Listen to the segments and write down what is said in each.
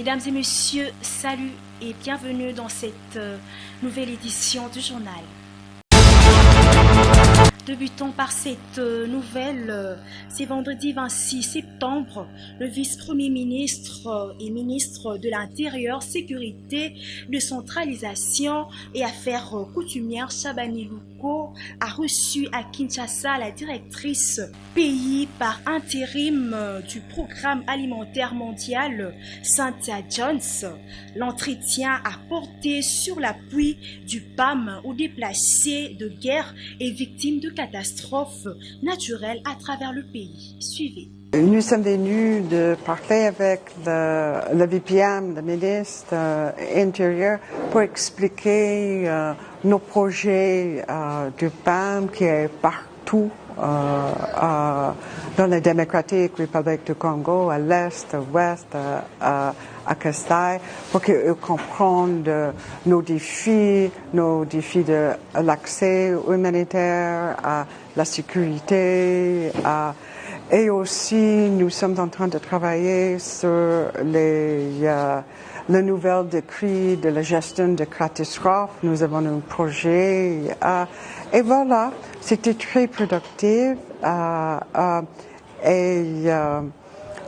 Mesdames et messieurs, salut et bienvenue dans cette nouvelle édition du journal. Débutons par cette nouvelle. C'est vendredi 26 septembre. Le vice-premier ministre et ministre de l'Intérieur, Sécurité, Décentralisation et Affaires coutumières, Chabani Louko, a reçu à Kinshasa la directrice pays par intérim du Programme alimentaire mondial, Cynthia Jones. L'entretien a porté sur l'appui du PAM aux déplacés de guerre et victimes de catastrophes naturelles à travers le pays. Suivez. Nous sommes venus de parler avec le VPM, le ministre intérieur, pour expliquer nos projets du PAM qui est partout dans la démocratique République du Congo, à l'est, à l'ouest, à Kasaï, pour qu'ils comprennent nos défis de l'accès humanitaire, à la sécurité, et aussi nous sommes en train de travailler sur le nouvel décret de la gestion de catastrophes. Nous avons un projet et voilà, c'était très productif et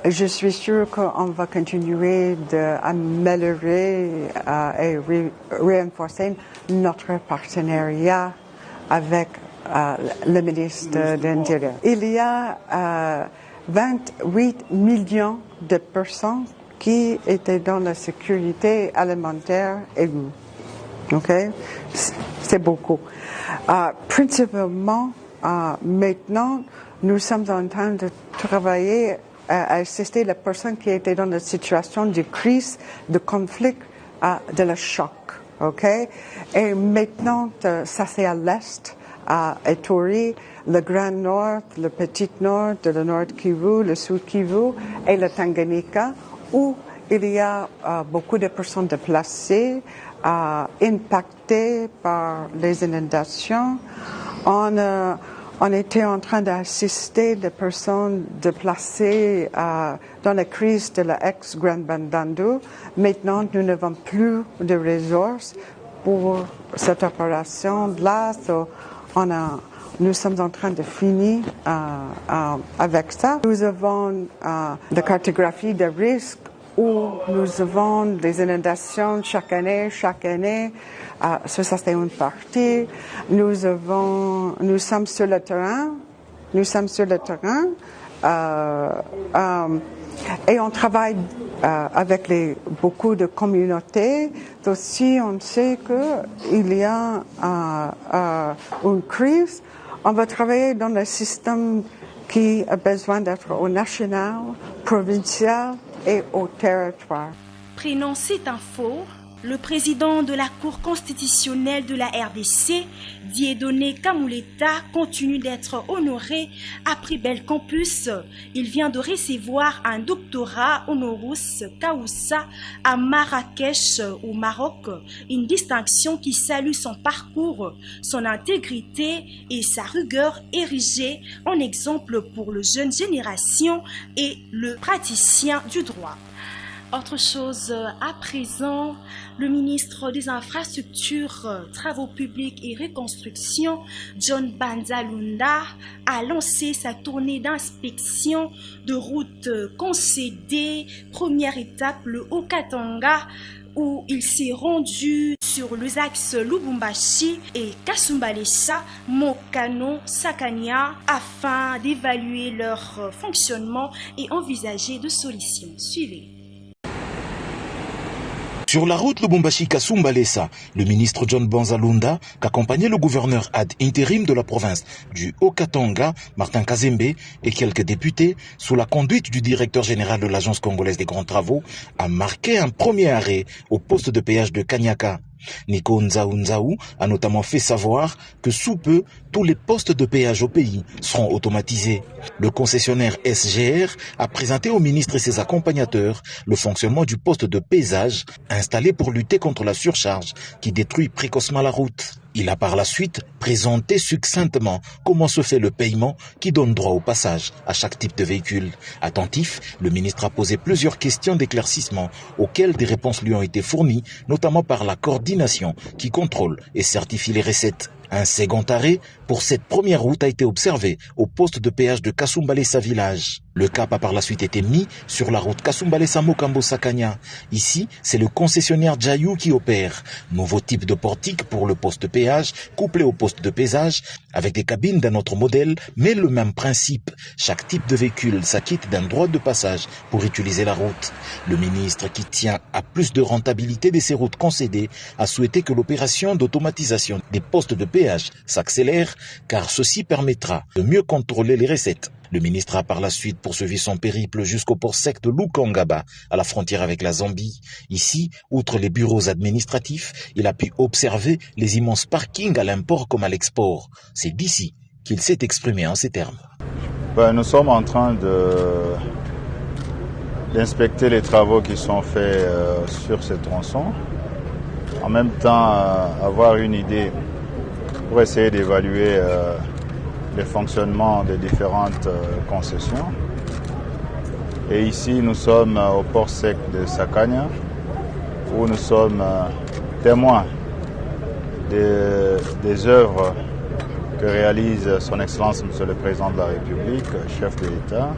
je suis sûre qu'on va continuer d'améliorer et renforcer notre partenariat avec le ministre de l'Intérieur. Il y a 28 millions de personnes qui étaient dans la sécurité alimentaire aiguë. OK? C'est beaucoup. Principalement, maintenant, nous sommes en train de travailler à assister les personnes qui étaient dans la situation de crise, de conflit, de la choc. OK? Et maintenant, ça c'est à l'est, à Ituri, le Grand Nord, le Petit Nord, le Nord Kivu, le Sud Kivu et le Tanganyika, où il y a beaucoup de personnes déplacées, impactées par les inondations. On était en train d'assister les personnes déplacées dans la crise de la ex-Grand Bandundu. Maintenant, nous n'avons plus de ressources pour cette opération-là. Nous sommes en train de finir avec ça. Nous avons la cartographie des risques où nous avons des inondations chaque année. Ça c'est une partie. Nous sommes sur le terrain. Et on travaille avec beaucoup de communautés. Aussi, on sait qu'il y a une crise. On va travailler dans le système qui a besoin d'être au national, provincial et au territoire. Prenons cette info. Le président de la Cour constitutionnelle de la RDC, Dieudonné Kamuleta, continue d'être honoré à Prix Bel Campus. Il vient de recevoir un doctorat honoris causa à Marrakech, au Maroc, une distinction qui salue son parcours, son intégrité et sa rigueur érigée en exemple pour la jeune génération et le praticien du droit. Autre chose à présent, le ministre des Infrastructures, Travaux publics et Reconstruction, John Banzalunda, a lancé sa tournée d'inspection de routes concédées. Première étape, le Haut-Katanga, où il s'est rendu sur les axes Lubumbashi et Kasumbalesa, Mokano, Sakania, afin d'évaluer leur fonctionnement et envisager de solutions. Suivez. Sur la route Lubumbashi-Kasumbalesa, le ministre John Banzalunda, qu'accompagnait le gouverneur ad intérim de la province du Haut-Katanga, Martin Kazembe, et quelques députés, sous la conduite du directeur général de l'Agence congolaise des grands travaux, a marqué un premier arrêt au poste de péage de Kanyaka. Nico Nzaou a notamment fait savoir que sous peu, tous les postes de péage au pays seront automatisés. Le concessionnaire SGR a présenté au ministre et ses accompagnateurs le fonctionnement du poste de paysage installé pour lutter contre la surcharge qui détruit précocement la route. Il a par la suite présenté succinctement comment se fait le paiement qui donne droit au passage à chaque type de véhicule. Attentif, le ministre a posé plusieurs questions d'éclaircissement auxquelles des réponses lui ont été fournies, notamment par la coordination qui contrôle et certifie les recettes. Un second arrêt pour cette première route a été observé au poste de péage de Kasumbalesa village. Le cap a par la suite été mis sur la route Kasumbalesa-Mokambo-Sakanya. Ici, c'est le concessionnaire Jayou qui opère. Nouveau type de portique pour le poste de péage, couplé au poste de pesage, avec des cabines d'un autre modèle, mais le même principe. Chaque type de véhicule s'acquitte d'un droit de passage pour utiliser la route. Le ministre, qui tient à plus de rentabilité de ces routes concédées, a souhaité que l'opération d'automatisation des postes de péage s'accélère, car ceci permettra de mieux contrôler les recettes. Le ministre a par la suite poursuivi son périple jusqu'au port sec de Lukangaba, à la frontière avec la Zambie. Ici, outre les bureaux administratifs, il a pu observer les immenses parkings à l'import comme à l'export. C'est d'ici qu'il s'est exprimé en ces termes. Nous sommes en train d'inspecter les travaux qui sont faits sur ces tronçons. En même temps, avoir une idée pour essayer d'évaluer le fonctionnement des différentes concessions. Et ici, nous sommes au port sec de Sakanya, où nous sommes témoins des œuvres que réalise son Excellence Monsieur le Président de la République, chef de l'État,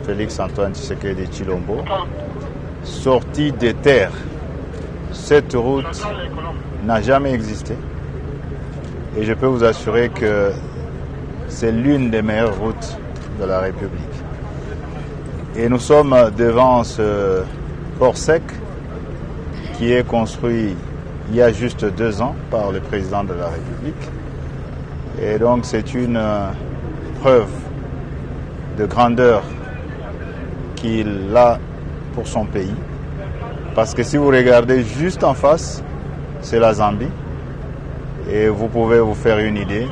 Félix-Antoine Tshisekedi Tshilombo. Sortie des terres, cette route n'a jamais existé. Et je peux vous assurer que c'est l'une des meilleures routes de la République. Et nous sommes devant ce port sec qui est construit il y a juste 2 ans par le président de la République. Et donc c'est une preuve de grandeur qu'il a pour son pays. Parce que si vous regardez juste en face, c'est la Zambie. Et vous pouvez vous faire une idée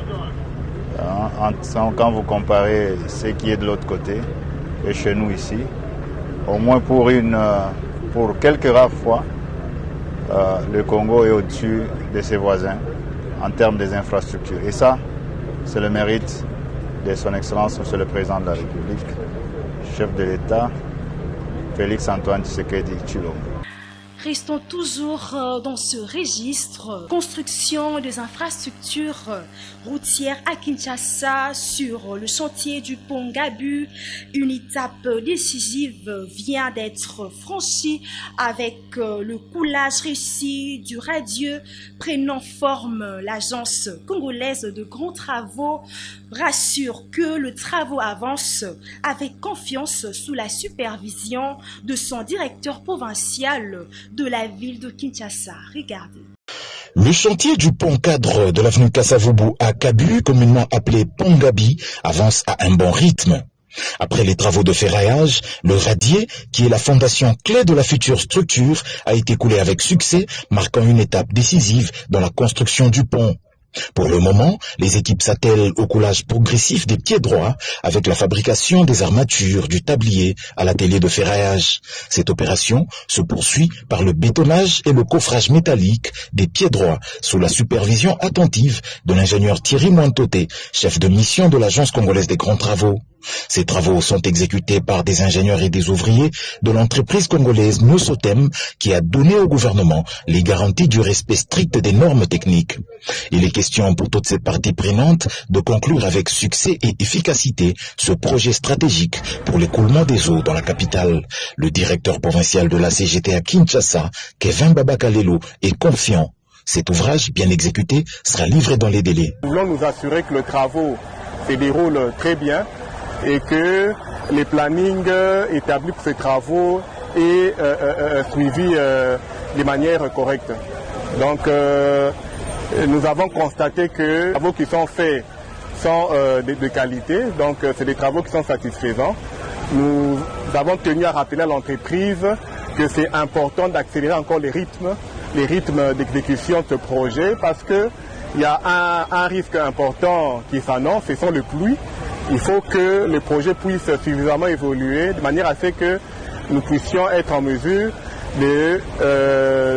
quand vous comparez ce qui est de l'autre côté et chez nous ici. Au moins pour quelques rares fois, le Congo est au-dessus de ses voisins en termes des infrastructures. Et ça, c'est le mérite de son Excellence, Monsieur le Président de la République, chef de l'État, Félix-Antoine Tshisekedi Tshilombo. Restons toujours dans ce registre. Construction des infrastructures routières à Kinshasa sur le chantier du pont Gabu. Une étape décisive vient d'être franchie avec le coulage réussi du radieux prenant forme. L'agence congolaise de grands travaux rassure que le travaux avance avec confiance sous la supervision de son directeur provincial de la ville de Kinshasa. Regardez. Le chantier du pont cadre de l'avenue Kasavubu à Kabu, communément appelé Pont Gabi, avance à un bon rythme. Après les travaux de ferraillage, le radier, qui est la fondation clé de la future structure, a été coulé avec succès, marquant une étape décisive dans la construction du pont. Pour le moment, les équipes s'attellent au coulage progressif des pieds droits avec la fabrication des armatures, du tablier à l'atelier de ferraillage. Cette opération se poursuit par le bétonnage et le coffrage métallique des pieds droits sous la supervision attentive de l'ingénieur Thierry Mwantoté, chef de mission de l'Agence congolaise des grands travaux. Ces travaux sont exécutés par des ingénieurs et des ouvriers de l'entreprise congolaise Nosotem qui a donné au gouvernement les garanties du respect strict des normes techniques. Il est question pour toutes ces parties prenantes de conclure avec succès et efficacité ce projet stratégique pour l'écoulement des eaux dans la capitale. Le directeur provincial de la CGT à Kinshasa, Kevin Babakalelo, est confiant. Cet ouvrage, bien exécuté, sera livré dans les délais. Nous voulons nous assurer que le travaux se déroule très bien et que les plannings établis pour ces travaux est suivi de manière correcte. Donc, nous avons constaté que les travaux qui sont faits sont de qualité, donc c'est des travaux qui sont satisfaisants. Nous avons tenu à rappeler à l'entreprise que c'est important d'accélérer encore les rythmes d'exécution de ce projet parce qu'il y a un risque important qui s'annonce, ce sont les pluies. Il faut que le projet puisse suffisamment évoluer de manière à ce que nous puissions être en mesure de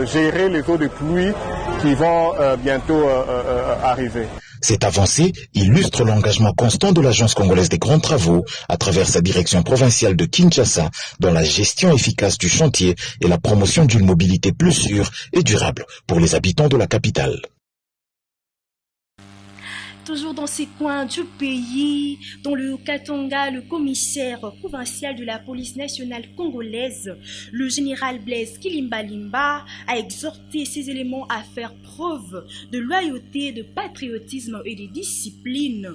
gérer les eaux de pluie qui vont bientôt arriver. Cette avancée illustre l'engagement constant de l'Agence congolaise des grands travaux à travers sa direction provinciale de Kinshasa dans la gestion efficace du chantier et la promotion d'une mobilité plus sûre et durable pour les habitants de la capitale. Toujours dans ces coins du pays, dans le Katanga, le commissaire provincial de la police nationale congolaise, le général Blaise Kilimbalimba, a exhorté ces éléments à faire preuve de loyauté, de patriotisme et de discipline.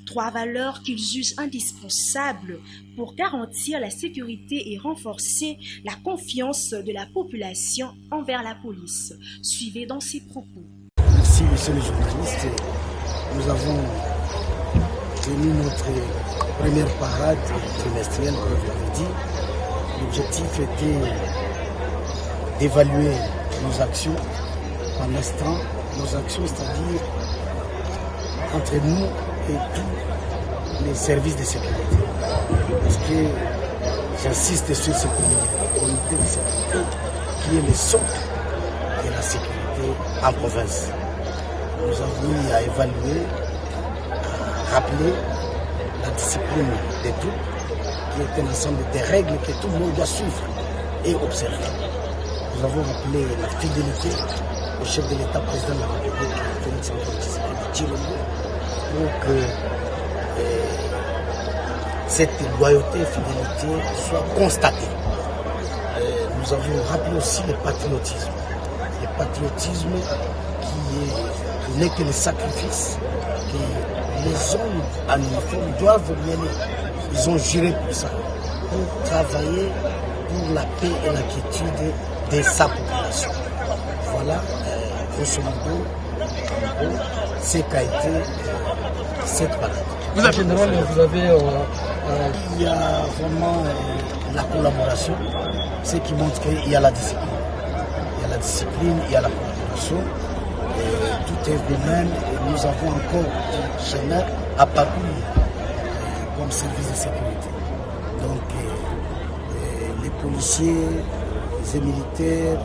3 valeurs qu'il juge indispensables pour garantir la sécurité et renforcer la confiance de la population envers la police. Suivez dans ses propos. Merci, monsieur le journaliste. Nous avons tenu notre première parade trimestrielle, comme je l'avais dit. L'objectif était d'évaluer nos actions en instant, nos actions, c'est-à-dire entre nous et tous les services de sécurité. Parce que j'insiste sur ce comité de sécurité qui est le socle de la sécurité en province. Nous avons eu à évaluer, à rappeler la discipline des troupes, qui est un ensemble de règles que tout le monde doit suivre et observer. Nous avons rappelé la fidélité au chef de l'État, président de la République, Félix Antoine Tshisekedi, pour que cette loyauté et fidélité soit constatée. Nous avons rappelé aussi le patriotisme. Le patriotisme qui n'est que le sacrifice que les hommes en uniforme doivent mener. Ils ont juré pour ça, pour travailler pour la paix et la quiétude de sa population. Voilà, grosso modo, ce qu'a été cette parade. En général, vous avez... Il y a vraiment la collaboration, ce qui montre qu'il y a la discipline. Il y a la discipline, il y a la collaboration. Tout est humain et nous avons encore un chemin à parcourir comme service de sécurité. Donc les policiers, les militaires,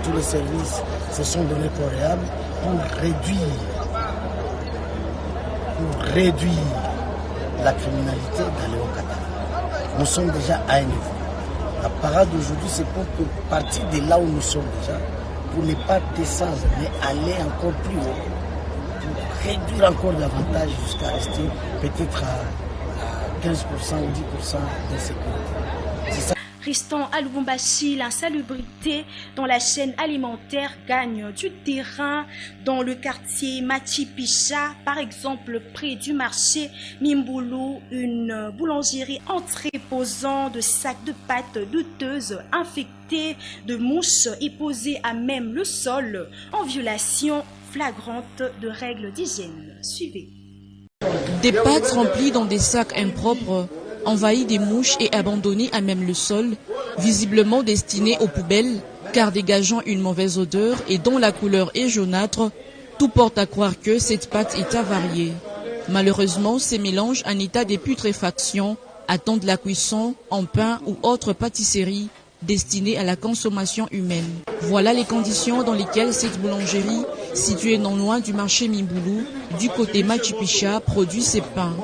tous les services se sont donnés corps pour réduire la criminalité dans le Haut-Katanga. Nous sommes déjà à un niveau. La parade d'aujourd'hui, c'est pour partir de là où nous sommes déjà, pour ne pas descendre, mais aller encore plus haut, pour réduire encore davantage jusqu'à rester peut-être à 15% ou 10% d'insécurité. Restant à Lubumbashi, l'insalubrité dans la chaîne alimentaire gagne du terrain dans le quartier Machipicha, par exemple près du marché Mimbulu, une boulangerie entreposant de sacs de pâtes douteuses infectées de mouches et posées à même le sol en violation flagrante de règles d'hygiène. Suivez. Des pâtes remplies dans des sacs impropres, envahies des mouches et abandonnées à même le sol, visiblement destinées aux poubelles, car dégageant une mauvaise odeur et dont la couleur est jaunâtre, tout porte à croire que cette pâte est avariée. Malheureusement, ces mélanges en état de putréfaction attendent la cuisson en pain ou autre pâtisserie destinée à la consommation humaine. Voilà les conditions dans lesquelles cette boulangerie, située non loin du marché Mimbulu, du côté Machipicha, produit ses pains.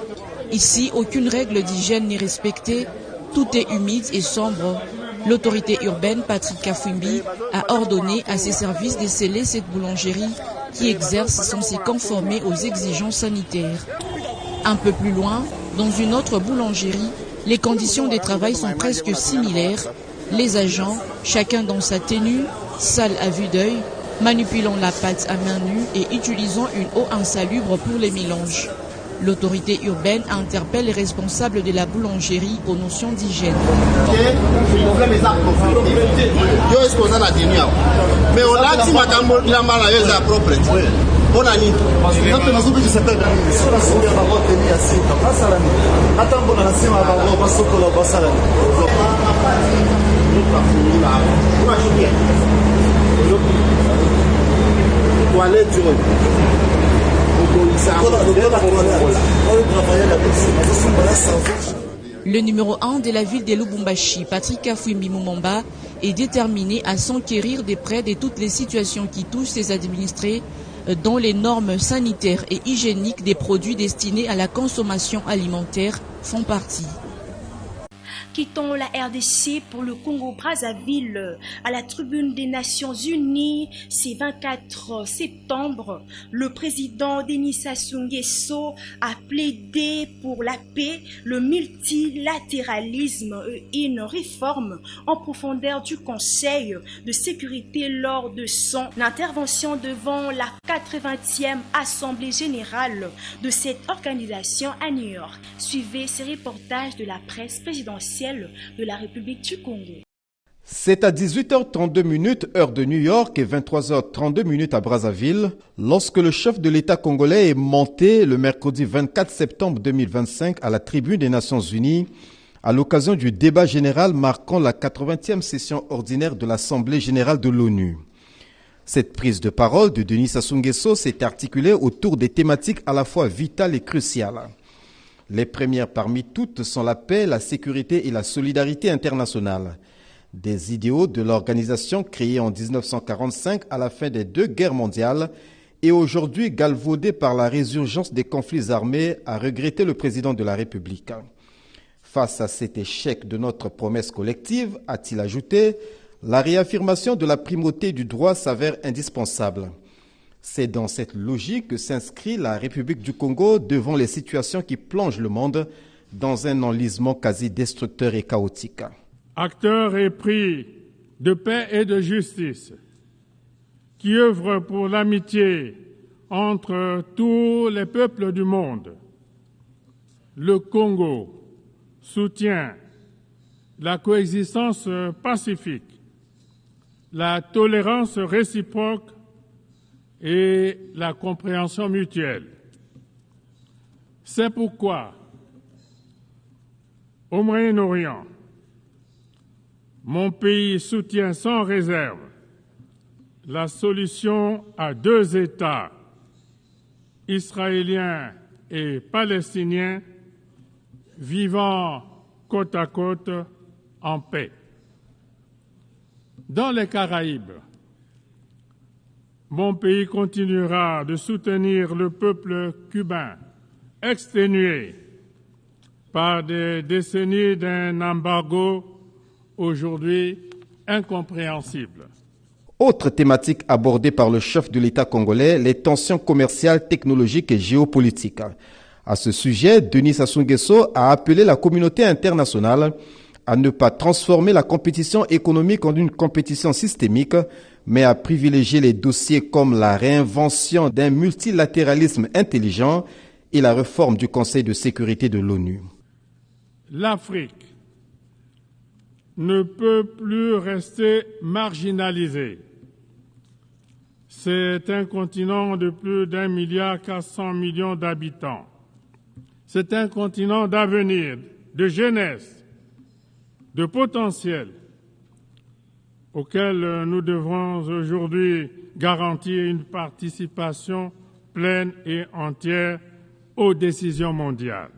Ici, aucune règle d'hygiène n'est respectée, tout est humide et sombre. L'autorité urbaine, Patrick Kafwimbi, a ordonné à ses services de sceller cette boulangerie qui exerce sans se conformer aux exigences sanitaires. Un peu plus loin, dans une autre boulangerie, les conditions de travail sont presque similaires. Les agents, chacun dans sa tenue, sale à vue d'œil, manipulant la pâte à main nue et utilisant une eau insalubre pour les mélanges. L'autorité urbaine interpelle les responsables de la boulangerie aux notions d'hygiène. Le numéro 1 de la ville de Lubumbashi, Patrick Kafwimbi Mumamba, est déterminé à s'enquérir de près de toutes les situations qui touchent ses administrés, dont les normes sanitaires et hygiéniques des produits destinés à la consommation alimentaire font partie. Quittons la RDC pour le Congo-Brazzaville. À la tribune des Nations Unies, ce 24 septembre, le président Denis Sassou Nguesso a plaidé pour la paix, le multilatéralisme et une réforme en profondeur du Conseil de sécurité lors de son intervention devant la 80e Assemblée générale de cette organisation à New York. Suivez ces reportages de la presse présidentielle de la République du Congo. C'est à 18h32 heure de New York et 23h32 à Brazzaville lorsque le chef de l'État congolais est monté le mercredi 24 septembre 2025 à la tribune des Nations Unies à l'occasion du débat général marquant la 80e session ordinaire de l'Assemblée générale de l'ONU. Cette prise de parole de Denis Sassou Nguesso s'est articulée autour des thématiques à la fois vitales et cruciales. Les premières parmi toutes sont la paix, la sécurité et la solidarité internationale. Des idéaux de l'organisation créée en 1945 à la fin des deux guerres mondiales et aujourd'hui galvaudés par la résurgence des conflits armés, a regretté le président de la République. Face à cet échec de notre promesse collective, a-t-il ajouté, la réaffirmation de la primauté du droit s'avère indispensable. C'est dans cette logique que s'inscrit la République du Congo devant les situations qui plongent le monde dans un enlisement quasi destructeur et chaotique. Acteur épris de paix et de justice, qui œuvre pour l'amitié entre tous les peuples du monde, le Congo soutient la coexistence pacifique, la tolérance réciproque et la compréhension mutuelle. C'est pourquoi, au Moyen-Orient, mon pays soutient sans réserve la solution à deux États, israélien et palestinien, vivant côte à côte en paix. Dans les Caraïbes, mon pays continuera de soutenir le peuple cubain, exténué par des décennies d'un embargo aujourd'hui incompréhensible. Autre thématique abordée par le chef de l'État congolais, les tensions commerciales, technologiques et géopolitiques. À ce sujet, Denis Sassou Nguesso a appelé la communauté internationale à ne pas transformer la compétition économique en une compétition systémique, mais à privilégier les dossiers comme la réinvention d'un multilatéralisme intelligent et la réforme du Conseil de sécurité de l'ONU. L'Afrique ne peut plus rester marginalisée. C'est un continent de plus d'1,4 milliard d'habitants. C'est un continent d'avenir, de jeunesse, de potentiel, auquel nous devons aujourd'hui garantir une participation pleine et entière aux décisions mondiales.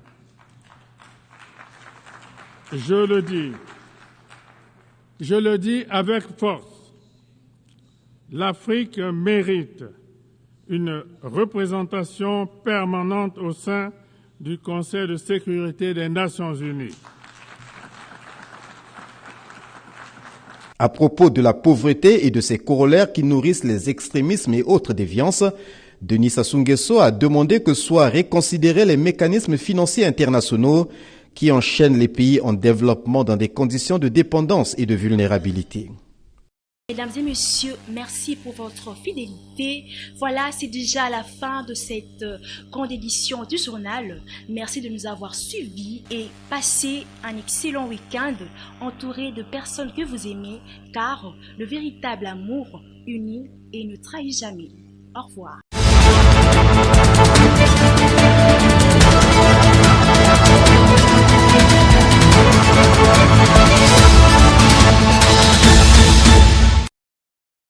Je le dis avec force, l'Afrique mérite une représentation permanente au sein du Conseil de sécurité des Nations Unies. À propos de la pauvreté et de ses corollaires qui nourrissent les extrémismes et autres déviances, Denis Sassou Nguesso a demandé que soient reconsidérés les mécanismes financiers internationaux qui enchaînent les pays en développement dans des conditions de dépendance et de vulnérabilité. Mesdames et messieurs, merci pour votre fidélité. Voilà, c'est déjà la fin de cette grande édition du journal. Merci de nous avoir suivis et passez un excellent week-end entouré de personnes que vous aimez, car le véritable amour unit et ne trahit jamais. Au revoir.